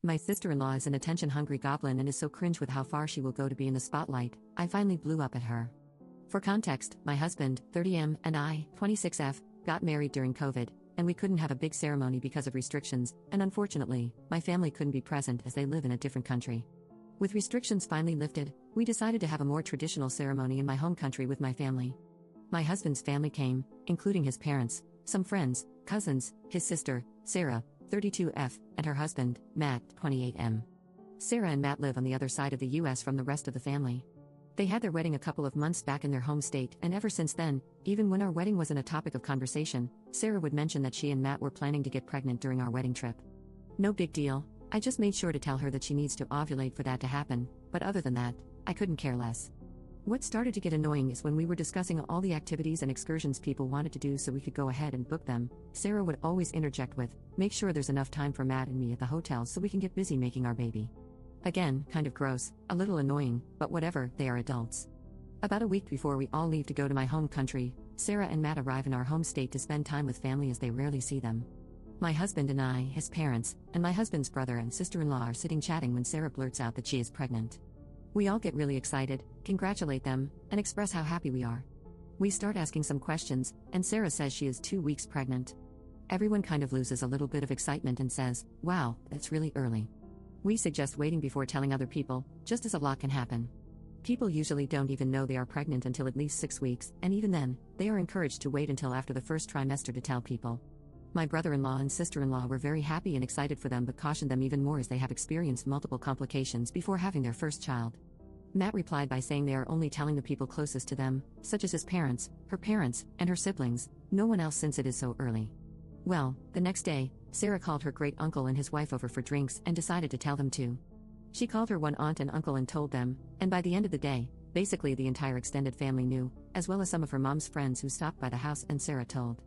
My sister-in-law is an attention-hungry goblin and is so cringe with how far she will go to be in the spotlight. I finally blew up at her. For context, my husband, 30M, and I, 26F, got married during COVID, and we couldn't have a big ceremony because of restrictions, and unfortunately, my family couldn't be present as they live in a different country. With restrictions finally lifted, we decided to have a more traditional ceremony in my home country with my family. My husband's family came, including his parents, some friends, cousins, his sister, Sarah, 32F, and her husband, Matt, 28M. Sarah and Matt live on the other side of the US from the rest of the family. They had their wedding a couple of months back in their home state, and ever since then, even when our wedding wasn't a topic of conversation, Sarah would mention that she and Matt were planning to get pregnant during our wedding trip. No big deal, I just made sure to tell her that she needs to ovulate for that to happen, but other than that, I couldn't care less. What started to get annoying is when we were discussing all the activities and excursions people wanted to do so we could go ahead and book them, Sarah would always interject with, "Make sure there's enough time for Matt and me at the hotel so we can get busy making our baby." Again, kind of gross, a little annoying, but whatever, they are adults. About a week before we all leave to go to my home country, Sarah and Matt arrive in our home state to spend time with family as they rarely see them. My husband and I, his parents, and my husband's brother and sister-in-law are sitting chatting when Sarah blurts out that she is pregnant. We all get really excited, congratulate them, and express how happy we are. We start asking some questions, and Sarah says she is 2 weeks pregnant. Everyone kind of loses a little bit of excitement and says, "Wow, that's really early." We suggest waiting before telling other people, just as a lot can happen. People usually don't even know they are pregnant until at least 6 weeks, and even then, they are encouraged to wait until after the first trimester to tell people. My brother-in-law and sister-in-law were very happy and excited for them but cautioned them even more as they have experienced multiple complications before having their first child. Matt replied by saying they are only telling the people closest to them, such as his parents, her parents, and her siblings, no one else since it is so early. Well, the next day, Sarah called her great-uncle and his wife over for drinks and decided to tell them too. She called her one aunt and uncle and told them, and by the end of the day, basically the entire extended family knew, as well as some of her mom's friends who stopped by the house and Sarah told.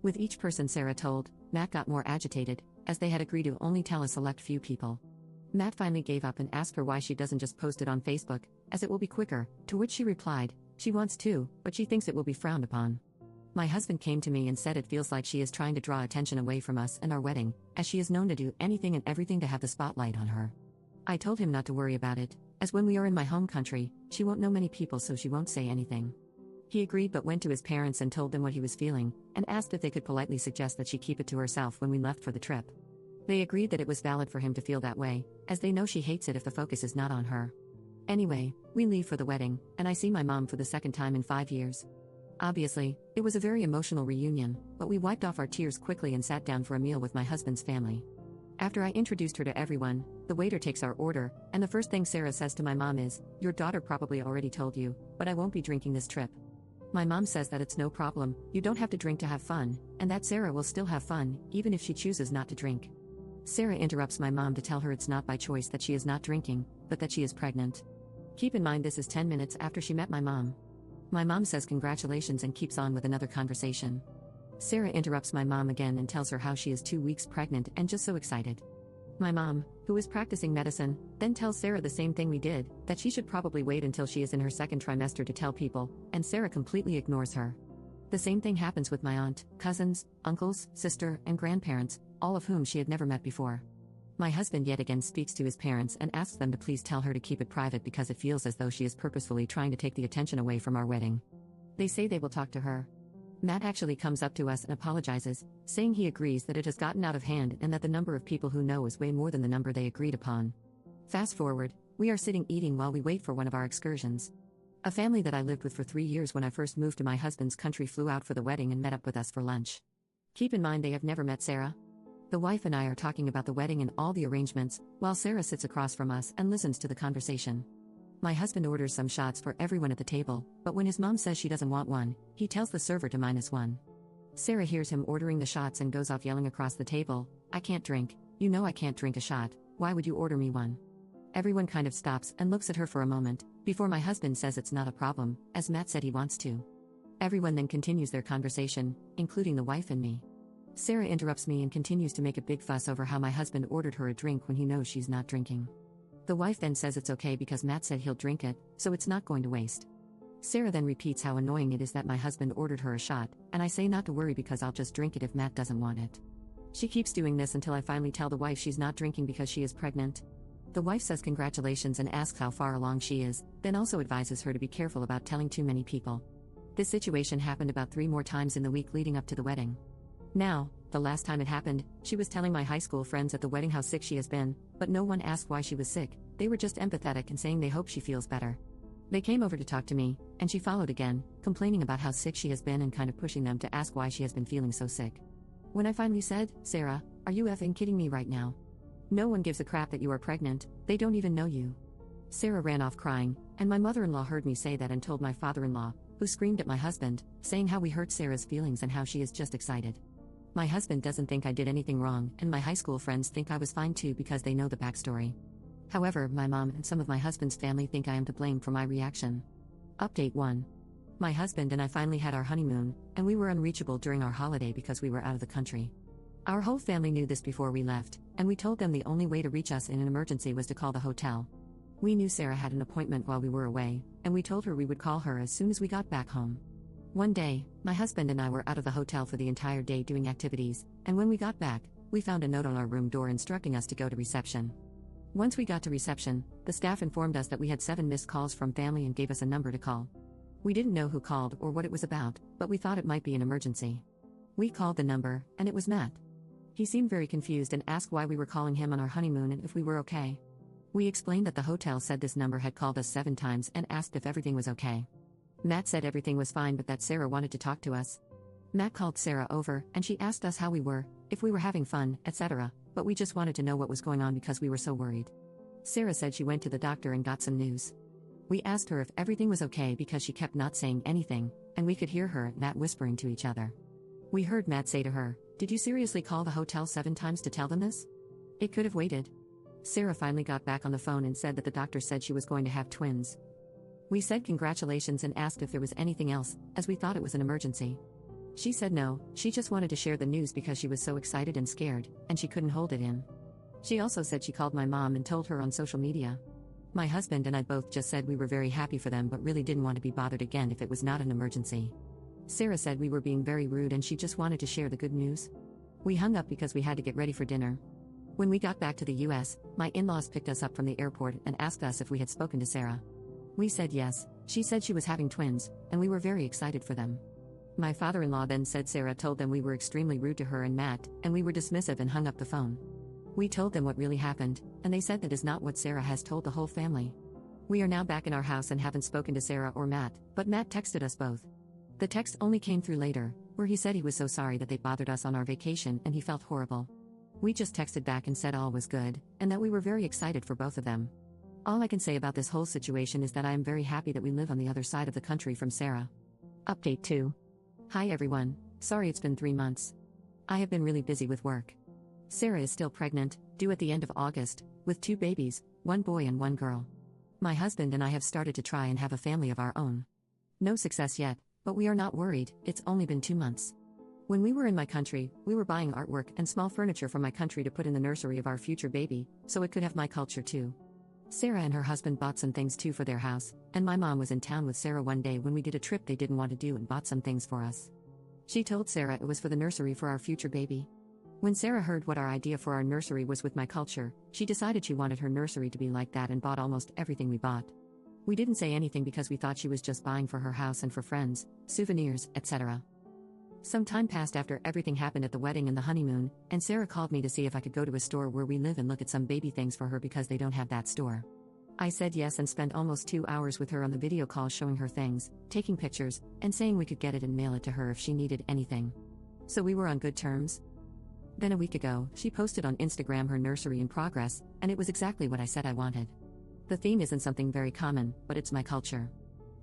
With each person Sarah told, Matt got more agitated, as they had agreed to only tell a select few people. Matt finally gave up and asked her why she doesn't just post it on Facebook, as it will be quicker, to which she replied, she wants to, but she thinks it will be frowned upon. My husband came to me and said it feels like she is trying to draw attention away from us and our wedding, as she is known to do anything and everything to have the spotlight on her. I told him not to worry about it, as when we are in my home country, she won't know many people so she won't say anything. He agreed but went to his parents and told them what he was feeling, and asked if they could politely suggest that she keep it to herself when we left for the trip. They agreed that it was valid for him to feel that way, as they know she hates it if the focus is not on her. Anyway, we leave for the wedding, and I see my mom for the second time in 5 years. Obviously, it was a very emotional reunion, but we wiped off our tears quickly and sat down for a meal with my husband's family. After I introduced her to everyone, the waiter takes our order, and the first thing Sarah says to my mom is, "Your daughter probably already told you, but I won't be drinking this trip." My mom says that it's no problem, you don't have to drink to have fun, and that Sarah will still have fun, even if she chooses not to drink. Sarah interrupts my mom to tell her it's not by choice that she is not drinking, but that she is pregnant. Keep in mind this is 10 minutes after she met my mom. My mom says congratulations and keeps on with another conversation. Sarah interrupts my mom again and tells her how she is 2 weeks pregnant and just so excited. My mom, who is practicing medicine, then tells Sarah the same thing we did, that she should probably wait until she is in her second trimester to tell people, and Sarah completely ignores her. The same thing happens with my aunt, cousins, uncles, sister, and grandparents, all of whom she had never met before. My husband yet again speaks to his parents and asks them to please tell her to keep it private because it feels as though she is purposefully trying to take the attention away from our wedding. They say they will talk to her. Matt actually comes up to us and apologizes, saying he agrees that it has gotten out of hand and that the number of people who know is way more than the number they agreed upon. Fast forward, we are sitting eating while we wait for one of our excursions. A family that I lived with for 3 years when I first moved to my husband's country flew out for the wedding and met up with us for lunch. Keep in mind they have never met Sarah. The wife and I are talking about the wedding and all the arrangements, while Sarah sits across from us and listens to the conversation. My husband orders some shots for everyone at the table, but when his mom says she doesn't want one, he tells the server to -1. Sarah hears him ordering the shots and goes off yelling across the table, "I can't drink, you know I can't drink a shot, why would you order me one?" Everyone kind of stops and looks at her for a moment, before my husband says it's not a problem, as Matt said he wants to. Everyone then continues their conversation, including the wife and me. Sarah interrupts me and continues to make a big fuss over how my husband ordered her a drink when he knows she's not drinking. The wife then says it's okay because Matt said he'll drink it, so it's not going to waste. Sarah then repeats how annoying it is that my husband ordered her a shot, and I say not to worry because I'll just drink it if Matt doesn't want it. She keeps doing this until I finally tell the wife she's not drinking because she is pregnant. The wife says congratulations and asks how far along she is, then also advises her to be careful about telling too many people. This situation happened about 3 more times in the week leading up to the wedding. Now, the last time it happened, she was telling my high school friends at the wedding how sick she has been, but no one asked why she was sick. They were just empathetic and saying they hope she feels better. They came over to talk to me, and she followed again, complaining about how sick she has been and kind of pushing them to ask why she has been feeling so sick. When I finally said, "Sarah, are you effing kidding me right now? No one gives a crap that you are pregnant, they don't even know you." Sarah ran off crying, and my mother-in-law heard me say that and told my father-in-law, who screamed at my husband, saying how we hurt Sarah's feelings and how she is just excited. My husband doesn't think I did anything wrong, and my high school friends think I was fine too because they know the backstory. However, my mom and some of my husband's family think I am to blame for my reaction. Update 1. My husband and I finally had our honeymoon, and we were unreachable during our holiday because we were out of the country. Our whole family knew this before we left, and we told them the only way to reach us in an emergency was to call the hotel. We knew Sarah had an appointment while we were away, and we told her we would call her as soon as we got back home. One day, my husband and I were out of the hotel for the entire day doing activities, and when we got back, we found a note on our room door instructing us to go to reception. Once we got to reception, the staff informed us that we had 7 missed calls from family and gave us a number to call. We didn't know who called or what it was about, but we thought it might be an emergency. We called the number, and it was Matt. He seemed very confused and asked why we were calling him on our honeymoon and if we were okay. We explained that the hotel said this number had called us 7 times and asked if everything was okay. Matt said everything was fine but that Sarah wanted to talk to us. Matt called Sarah over, and she asked us how we were, if we were having fun, etc., but we just wanted to know what was going on because we were so worried. Sarah said she went to the doctor and got some news. We asked her if everything was okay because she kept not saying anything, and we could hear her and Matt whispering to each other. We heard Matt say to her, "Did you seriously call the hotel 7 times to tell them this? It could have waited." Sarah finally got back on the phone and said that the doctor said she was going to have twins. We said congratulations and asked if there was anything else, as we thought it was an emergency. She said no, she just wanted to share the news because she was so excited and scared, and she couldn't hold it in. She also said she called my mom and told her on social media. My husband and I both just said we were very happy for them but really didn't want to be bothered again if it was not an emergency. Sarah said we were being very rude and she just wanted to share the good news. We hung up because we had to get ready for dinner. When we got back to the US, my in-laws picked us up from the airport and asked us if we had spoken to Sarah. We said yes. She said she was having twins, and we were very excited for them. My father-in-law then said Sarah told them we were extremely rude to her and Matt, and we were dismissive and hung up the phone. We told them what really happened, and they said that is not what Sarah has told the whole family. We are now back in our house and haven't spoken to Sarah or Matt, but Matt texted us both. The text only came through later, where he said he was so sorry that they bothered us on our vacation and he felt horrible. We just texted back and said all was good, and that we were very excited for both of them. All I can say about this whole situation is that I am very happy that we live on the other side of the country from Sarah. Update 2. Hi everyone, sorry it's been 3 months. I have been really busy with work. Sarah is still pregnant, due at the end of August, with 2 babies, 1 boy and 1 girl. My husband and I have started to try and have a family of our own. No success yet, but we are not worried, it's only been 2 months. When we were in my country, we were buying artwork and small furniture from my country to put in the nursery of our future baby, so it could have my culture too. Sarah and her husband bought some things too for their house, and my mom was in town with Sarah one day when we did a trip they didn't want to do and bought some things for us. She told Sarah it was for the nursery for our future baby. When Sarah heard what our idea for our nursery was with my culture, she decided she wanted her nursery to be like that and bought almost everything we bought. We didn't say anything because we thought she was just buying for her house and for friends, souvenirs, etc. Some time passed after everything happened at the wedding and the honeymoon, and Sarah called me to see if I could go to a store where we live and look at some baby things for her because they don't have that store. I said yes and spent almost 2 hours with her on the video call showing her things, taking pictures, and saying we could get it and mail it to her if she needed anything. So we were on good terms. Then a week ago, she posted on Instagram her nursery in progress, and it was exactly what I said I wanted. The theme isn't something very common, but it's my culture.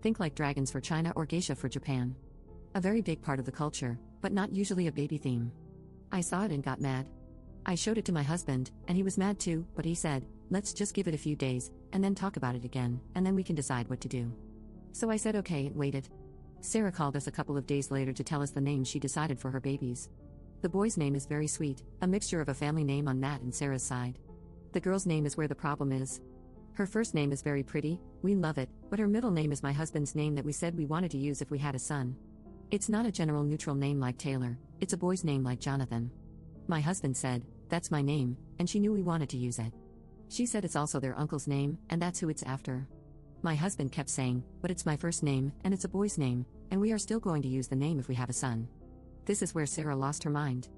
Think like dragons for China or geisha for Japan. A very big part of the culture, but not usually a baby theme. I saw it and got mad. I showed it to my husband, and he was mad too, but he said, let's just give it a few days, and then talk about it again, and then we can decide what to do. So I said okay and waited. Sarah called us a couple of days later to tell us the name she decided for her babies. The boy's name is very sweet, a mixture of a family name on Matt and Sarah's side. The girl's name is where the problem is. Her first name is very pretty, we love it, but her middle name is my husband's name that we said we wanted to use if we had a son. It's not a general neutral name like Taylor, it's a boy's name like Jonathan. My husband said, "That's my name," and she knew we wanted to use it. She said it's also their uncle's name, and that's who it's after. My husband kept saying, "But it's my first name, and it's a boy's name, and we are still going to use the name if we have a son." This is where Sarah lost her mind.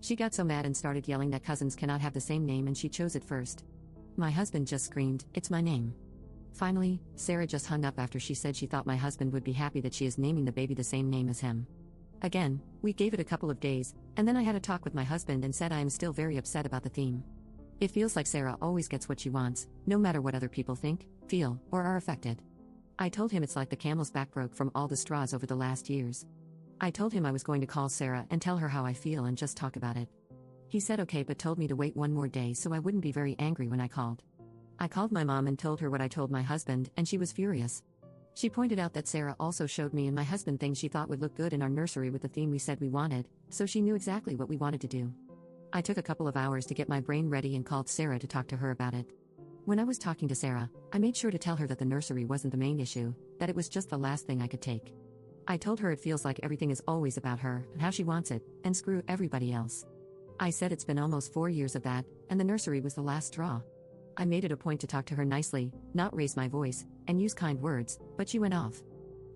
She got so mad and started yelling that cousins cannot have the same name and she chose it first. My husband just screamed, "It's my name." Finally, Sarah just hung up after she said she thought my husband would be happy that she is naming the baby the same name as him. Again, we gave it a couple of days, and then I had a talk with my husband and said I am still very upset about the theme. It feels like Sarah always gets what she wants, no matter what other people think, feel, or are affected. I told him it's like the camel's back broke from all the straws over the last years. I told him I was going to call Sarah and tell her how I feel and just talk about it. He said okay but told me to wait one more day so I wouldn't be very angry when I called. I called my mom and told her what I told my husband, and she was furious. She pointed out that Sarah also showed me and my husband things she thought would look good in our nursery with the theme we said we wanted, so she knew exactly what we wanted to do. I took a couple of hours to get my brain ready and called Sarah to talk to her about it. When I was talking to Sarah, I made sure to tell her that the nursery wasn't the main issue, that it was just the last thing I could take. I told her it feels like everything is always about her and how she wants it, and screw everybody else. I said it's been almost 4 years of that, and the nursery was the last straw. I made it a point to talk to her nicely, not raise my voice, and use kind words, but she went off.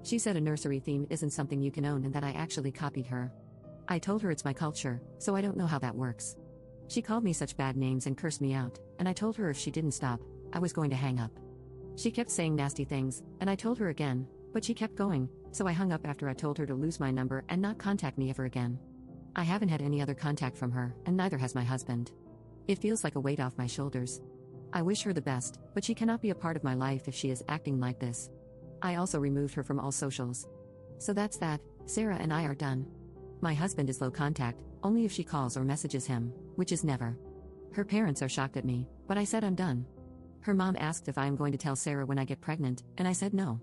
She said a nursery theme isn't something you can own and that I actually copied her. I told her it's my culture, so I don't know how that works. She called me such bad names and cursed me out, and I told her if she didn't stop, I was going to hang up. She kept saying nasty things, and I told her again, but she kept going, so I hung up after I told her to lose my number and not contact me ever again. I haven't had any other contact from her, and neither has my husband. It feels like a weight off my shoulders. I wish her the best, but she cannot be a part of my life if she is acting like this. I also removed her from all socials. So that's that, Sarah and I are done. My husband is low contact, only if she calls or messages him, which is never. Her parents are shocked at me, but I said I'm done. Her mom asked if I am going to tell Sarah when I get pregnant, and I said no.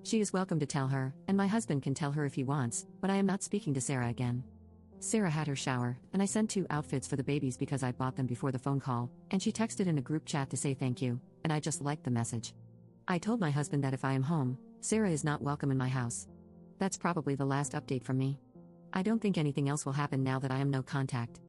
She is welcome to tell her, and my husband can tell her if he wants, but I am not speaking to Sarah again. Sarah had her shower, and I sent 2 outfits for the babies because I bought them before the phone call, and she texted in a group chat to say thank you, and I just liked the message. I told my husband that if I am home, Sarah is not welcome in my house. That's probably the last update from me. I don't think anything else will happen now that I am no contact.